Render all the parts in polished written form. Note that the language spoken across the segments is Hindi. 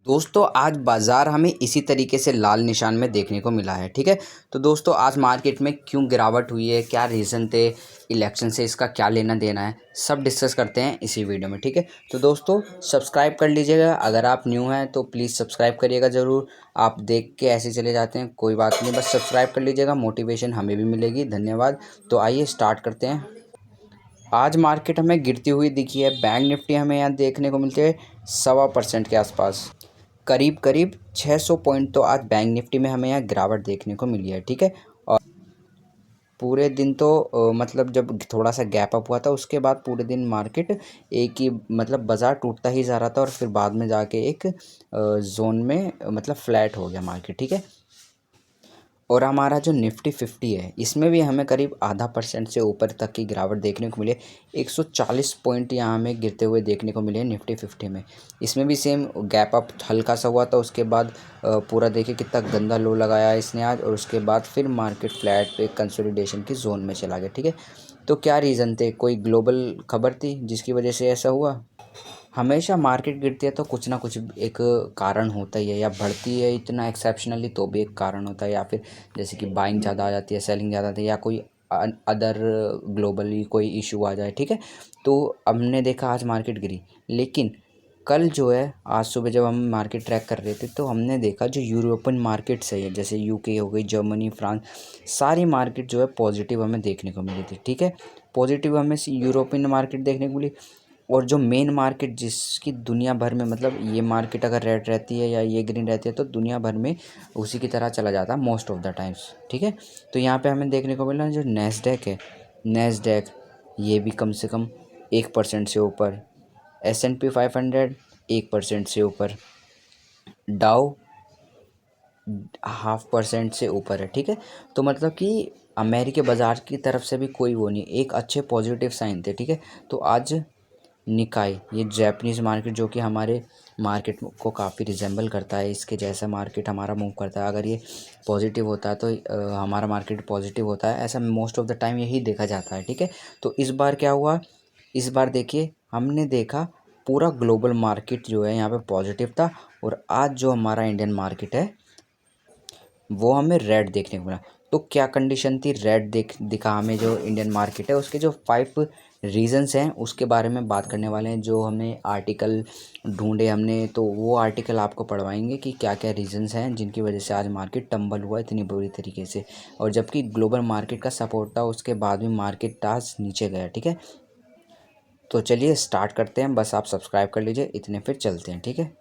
दोस्तों आज बाज़ार हमें इसी तरीके से लाल निशान में देखने को मिला है। ठीक है, तो दोस्तों आज मार्केट में क्यों गिरावट हुई है, क्या रीज़न थे, इलेक्शन से इसका क्या लेना देना है, सब डिस्कस करते हैं इसी वीडियो में। ठीक है, तो दोस्तों सब्सक्राइब कर लीजिएगा। अगर आप न्यू हैं तो प्लीज़ सब्सक्राइब करिएगा ज़रूर। आप देख के ऐसे चले जाते हैं कोई बात नहीं, बस सब्सक्राइब कर लीजिएगा, मोटिवेशन हमें भी मिलेगी। धन्यवाद। तो आइए स्टार्ट करते हैं। आज मार्केट हमें गिरती हुई दिखी है। बैंक निफ्टी हमें यहाँ देखने को मिलती है 1.25% के आसपास, करीब करीब 600 पॉइंट। तो आज बैंक निफ्टी में हमें यहाँ गिरावट देखने को मिली है। ठीक है, और पूरे दिन तो मतलब जब थोड़ा सा गैप अप हुआ था उसके बाद पूरे दिन मार्केट एक ही मतलब बाज़ार टूटता ही जा रहा था और फिर बाद में जाके एक जोन में मतलब फ्लैट हो गया मार्केट। ठीक है, और हमारा जो निफ्टी 50 है इसमें भी हमें करीब ½ % से ऊपर तक की गिरावट देखने को मिली है। 140 पॉइंट यहाँ हमें गिरते हुए देखने को मिले हैं निफ्टी 50 में। इसमें भी सेम गैप अप हल्का सा हुआ था, उसके बाद पूरा देखिए कितना गंदा लो लगाया है इसने आज, और उसके बाद फिर मार्केट फ्लैट पे कंसोलिडेशन की जोन में चला गया। ठीक है, तो क्या रीज़न थे, कोई ग्लोबल खबर थी जिसकी वजह से ऐसा हुआ? हमेशा मार्केट गिरती है तो कुछ ना कुछ एक कारण होता ही है, या बढ़ती है इतना एक्सेप्शनली तो भी एक कारण होता है, या फिर जैसे कि बाइंग ज़्यादा आ जाती है, सेलिंग ज़्यादा आती है, या कोई अदर ग्लोबली कोई इशू आ जाए। ठीक है, तो हमने देखा आज मार्केट गिरी, लेकिन कल जो है आज सुबह जब हम मार्केट ट्रैक कर रहे थे तो हमने देखा जो यूरोपियन मार्केट्स है जैसे यूके हो गई, जर्मनी, फ्रांस, सारी मार्केट जो है पॉजिटिव हमें देखने को मिली थी। ठीक है, पॉजिटिव हमें यूरोपियन मार्केट देखने को मिली। और जो मेन मार्केट जिसकी दुनिया भर में मतलब ये मार्केट अगर रेड रहती है या ये ग्रीन रहती है तो दुनिया भर में उसी की तरह चला जाता है मोस्ट ऑफ द टाइम्स। ठीक है, तो यहाँ पे हमें देखने को मिला जो नेस्डैक है, नेस्डैक ये भी कम से कम 1% से ऊपर, S&P 500 1% से ऊपर, डाउ 0.5% से ऊपर है। ठीक है, तो मतलब कि अमेरिकी बाज़ार की तरफ से भी कोई वो नहीं, एक अच्छे पॉजिटिव साइन थे। ठीक है, तो आज निकाई ये जैपनीज़ मार्केट जो कि हमारे मार्केट को काफ़ी रिजेंबल करता है, इसके जैसा मार्केट हमारा मूव करता है। अगर ये पॉजिटिव होता है तो हमारा मार्केट पॉजिटिव होता है, ऐसा मोस्ट ऑफ द टाइम यही देखा जाता है। ठीक है, तो इस बार क्या हुआ, इस बार देखिए हमने देखा पूरा ग्लोबल मार्केट जो है यहाँ पे पॉजिटिव था, और आज जो हमारा इंडियन मार्केट है वो हमें रेड देखने को मिला। तो क्या कंडीशन थी, रेड दिखा हमें जो इंडियन मार्केट है, उसके जो 5 रीज़न्स हैं उसके बारे में बात करने वाले हैं। जो हमने आर्टिकल ढूंढे हमने, तो वो आर्टिकल आपको पढ़वाएंगे कि क्या क्या रीज़न्स हैं जिनकी वजह से आज मार्केट टंबल हुआ इतनी बुरी तरीके से, और जबकि ग्लोबल मार्केट का सपोर्ट था उसके बाद भी मार्केट आज नीचे गया। ठीक है, तो चलिए स्टार्ट करते हैं, बस आप सब्सक्राइब कर लीजिए इतने, फिर चलते हैं। ठीक है,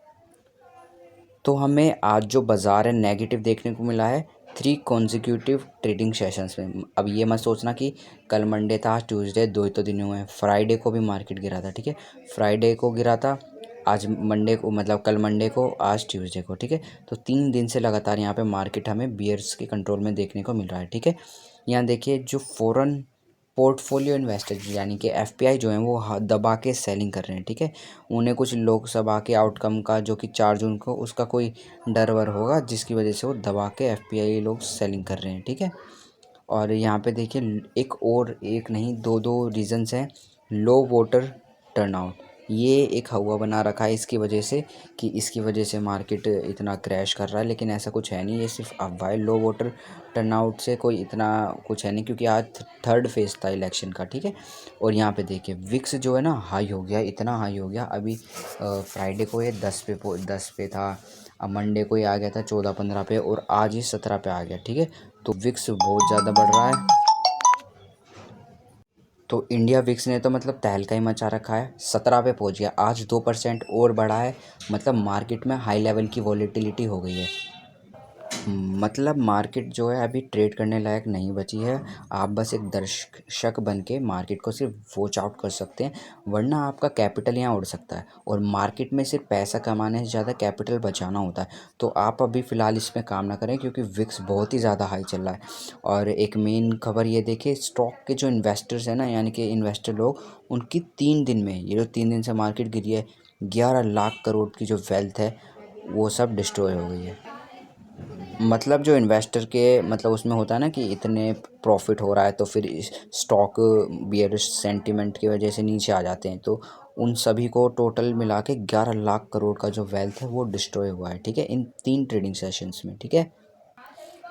तो हमें आज जो बाज़ार है नेगेटिव देखने को मिला है 3 कॉन्जिक्यूटिव ट्रेडिंग सेशंस में। अब ये मत सोचना कि कल मंडे था आज ट्यूसडे, 2 ही तो दिन हुए हैं। फ्राइडे को भी मार्केट गिरा था। ठीक है, फ्राइडे को गिरा था, आज मंडे को मतलब कल मंडे को, आज ट्यूसडे को। ठीक है, तो 3 दिन से लगातार यहाँ पे मार्केट हमें बियर्स के कंट्रोल में देखने को मिल रहा है। ठीक है, यहाँ देखिए जो फॉरेन पोर्टफोलियो इन्वेस्टर यानी कि एफपीआई जो हैं वो दबा के सेलिंग कर रहे हैं। ठीक है, उन्हें कुछ लोकसभा के आउटकम का जो कि 4 जून को उसका कोई डर वर होगा जिसकी वजह से वो दबा के एफपीआई लोग सेलिंग कर रहे हैं। ठीक है, और यहाँ पे देखिए एक नहीं, दो दो रीज़न्स हैं। लो वोटर टर्नआउट, ये एक हवा बना रखा है इसकी वजह से कि इसकी वजह से मार्केट इतना क्रैश कर रहा है, लेकिन ऐसा कुछ है नहीं, ये सिर्फ अफवाह है। लो वोटर टर्नआउट से कोई इतना कुछ है नहीं, क्योंकि आज थर्ड फेज़ था इलेक्शन का। ठीक है, और यहाँ पे देखिए विक्स जो है ना हाई हो गया, इतना हाई हो गया। अभी फ्राइडे को ये 10 पे था, अब मंडे को ये आ गया था 14-15 पे, और आज ये 17 पे आ गया। ठीक है, तो विक्स बहुत ज़्यादा बढ़ रहा है। तो इंडिया विक्स ने तो मतलब तहलका ही मचा रखा है, 17 पे पहुंच गया, आज 2% और बढ़ा है। मतलब मार्केट में हाई लेवल की वॉलेटिलिटी हो गई है। मतलब मार्केट जो है अभी ट्रेड करने लायक नहीं बची है। आप बस एक दर्शक बन के मार्केट को सिर्फ वॉच आउट कर सकते हैं, वरना आपका कैपिटल यहाँ उड़ सकता है, और मार्केट में सिर्फ पैसा कमाने से ज़्यादा कैपिटल बचाना होता है। तो आप अभी फ़िलहाल इसमें काम ना करें, क्योंकि विक्स बहुत ही ज़्यादा हाई चल रहा है। और एक मेन खबर ये देखिए, स्टॉक के जो इन्वेस्टर्स हैं ना, यानी कि इन्वेस्टर लोग, उनकी 3 दिन में, ये जो 3 दिन से मार्केट गिरी है, 11 लाख करोड़ की जो वेल्थ है वो सब डिस्ट्रॉय हो गई है। मतलब जो इन्वेस्टर के मतलब उसमें होता है ना कि इतने प्रॉफिट हो रहा है, तो फिर स्टॉक बियरिश सेंटीमेंट की वजह से नीचे आ जाते हैं, तो उन सभी को टोटल मिला के 11 लाख करोड़ का जो वेल्थ है वो डिस्ट्रॉय हुआ है, ठीक है, इन 3 ट्रेडिंग सेशंस में, ठीक है।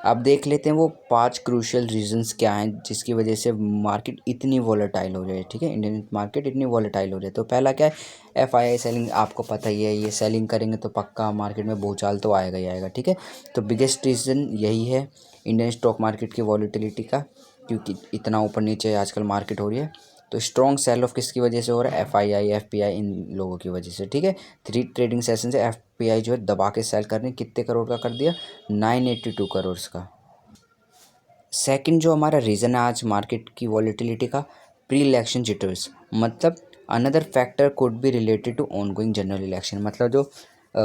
अब देख लेते हैं वो 5 क्रूशियल रीजंस क्या हैं जिसकी वजह से मार्केट इतनी वॉलेटाइल हो रही है, ठीक है, इंडियन मार्केट इतनी वॉलेटाइल हो रही है। तो पहला क्या है, एफआईआई सेलिंग, आपको पता ही है, ये सेलिंग करेंगे तो पक्का मार्केट में भूचाल तो आएगा ही आएगा, ठीक है। तो बिगेस्ट रीज़न यही है इंडियन स्टॉक मार्केट की वॉलेटिलिटी का, क्योंकि इतना ऊपर नीचे आजकल मार्केट हो रही है। तो स्ट्रॉन्ग सेल ऑफ किसकी वजह से हो रहा है, एफआईआई एफपीआई इन लोगों की वजह से, ठीक है। 3 ट्रेडिंग सेशन से एफपीआई जो है दबा के सेल करने, कितने करोड़ का कर दिया, 982 करोड़ का। सेकंड जो हमारा रीज़न है आज मार्केट की वॉलेटिलिटी का, प्री इलेक्शन जिटर्स, मतलब another factor could be related to ongoing general election, मतलब जो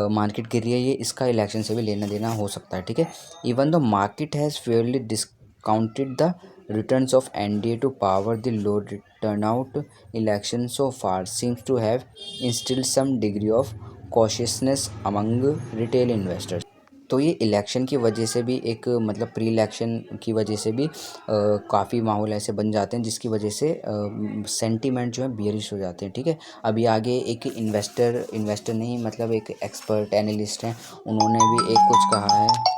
मार्केट गिर रही है ये इसका इलेक्शन से भी लेना देना हो सकता है, ठीक है। Even the market has fairly discounted the returns of NDA to power the low turnout election so far seems to have instilled some degree of cautiousness among retail investors. तो ये इलेक्शन की वजह से भी एक, मतलब प्री इलेक्शन की वजह से भी काफ़ी माहौल ऐसे बन जाते हैं जिसकी वजह से सेंटीमेंट जो है बियरिश हो जाते हैं, ठीक है। अभी आगे एक इन्वेस्टर नहीं, मतलब एक एक्सपर्ट एनालिस्ट हैं, उन्होंने भी एक कुछ कहा है।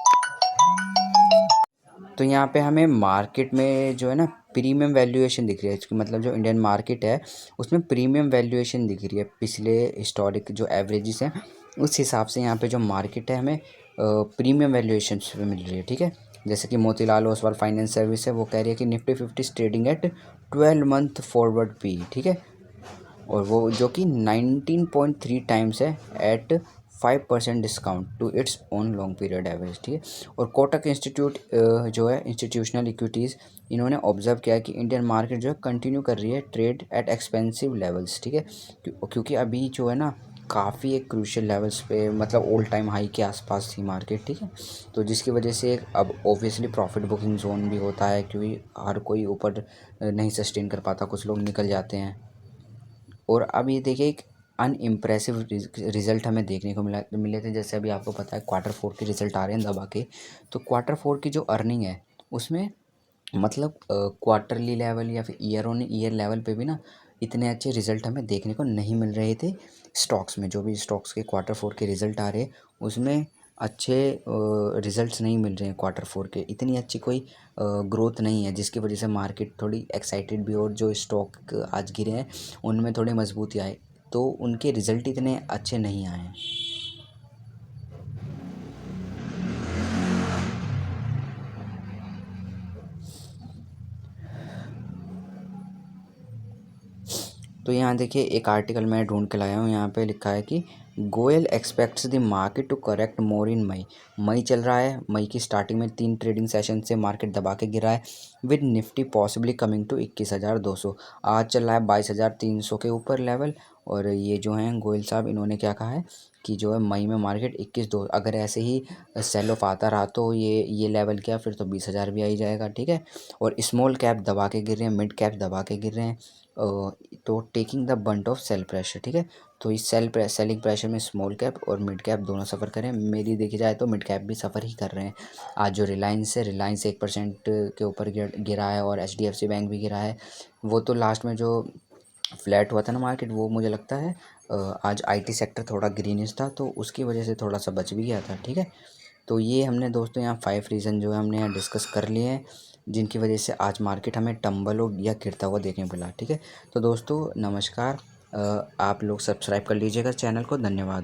तो यहाँ पे हमें मार्केट में जो है ना प्रीमियम वैल्यूएशन दिख रही है, इसकी मतलब जो इंडियन मार्केट है उसमें प्रीमियम वैल्यूएशन दिख रही है पिछले हिस्टोरिक जो एवरेजेस हैं उस हिसाब से। यहाँ पे जो मार्केट है हमें प्रीमियम वैल्यूएशन पे मिल रही है, ठीक है। जैसे कि मोतीलाल ओसवाल फाइनेंस सर्विस है, वो कह रही है कि Nifty 50 trading at 12 month forward P, ठीक है, और वो जो कि 19.3 टाइम्स है at 5% discount to its own long period average, ठीक है। और कोटक इंस्टीट्यूट जो है इंस्टीट्यूशनल इक्विटीज़, इन्होंने ऑब्जर्व किया है कि इंडियन मार्केट जो है कंटिन्यू कर रही है ट्रेड एट एक्सपेंसिव लेवल्स, ठीक है, क्योंकि अभी जो है ना काफ़ी एक क्रूशियल लेवल्स पे, मतलब ऑल टाइम हाई के आसपास थी मार्केट, ठीक है। तो जिसकी वजह से अब ऑब्वियसली प्रॉफिट बुकिंग जोन भी होता है, क्योंकि हर कोई ऊपर नहीं सस्टेन कर पाता, कुछ लोग निकल जाते हैं। और अब ये देखिए एक अनइम्प्रेसिव रिज़ल्ट हमें देखने को मिले थे। जैसे अभी आपको पता है Q4 के रिज़ल्ट आ रहे हैं दबा के, तो Q4 की जो अर्निंग है उसमें, मतलब क्वार्टरली लेवल या फिर ईयर ऑन ईयर लेवल पे भी ना इतने अच्छे रिज़ल्ट हमें देखने को नहीं मिल रहे थे स्टॉक्स में। जो भी स्टॉक्स के Q4 के रिज़ल्ट आ रहे हैं उसमें अच्छे रिज़ल्ट्स नहीं मिल रहे हैं। Q4 के इतनी अच्छी कोई ग्रोथ नहीं है, जिसकी वजह से मार्केट थोड़ी एक्साइटेड भी, और जो स्टॉक आज गिरे हैं उनमें थोड़ी मजबूती आए, तो उनके रिज़ल्ट इतने अच्छे नहीं आए हैं। तो यहाँ देखिए एक आर्टिकल मैं ढूंढ के लाया हूँ, यहाँ पे लिखा है कि Goyal expects the market to correct more in May. मई चल रहा है, मई की स्टार्टिंग में 3 ट्रेडिंग सेशन से मार्केट दबा के गिरा है, with Nifty possibly coming to 21,200। आज चल रहा है 22,300 के ऊपर लेवल। और ये जो हैं गोयल साहब, इन्होंने क्या कहा है कि जो है मई में मार्केट 21,200, अगर ऐसे ही सेल ऑफ आता रहा तो ये लेवल क्या, फिर तो 20,000 भी आ ही जाएगा, ठीक है। और स्मॉल कैप दबा के गिर रहे हैं, मिड कैप दबा के गिर रहे हैं, तो taking the brunt of sell pressure, ठीक है। तो इस सेलिंग प्रेशर में स्मॉल कैप और मिड कैप दोनों सफ़र करें। मेरी देखी जाए तो मिड कैप भी सफ़र ही कर रहे हैं। आज जो रिलायंस है, रिलायंस 1% के ऊपर गिरा है, और HDFC बैंक भी गिरा है। वो तो लास्ट में जो फ्लैट हुआ था ना मार्केट, वो मुझे लगता है आज IT सेक्टर थोड़ा ग्रीनिश था, तो उसकी वजह से थोड़ा सा बच भी गया था, ठीक है। तो ये हमने दोस्तों यहाँ 5 रीज़न जो है हमने यहाँ डिस्कस कर लिए हैं, जिनकी वजह से आज मार्केट हमें टम्बल हो या गिरता हुआ देखने को मिला, ठीक है। तो दोस्तों नमस्कार, आप लोग सब्सक्राइब कर लीजिएगा चैनल को। धन्यवाद।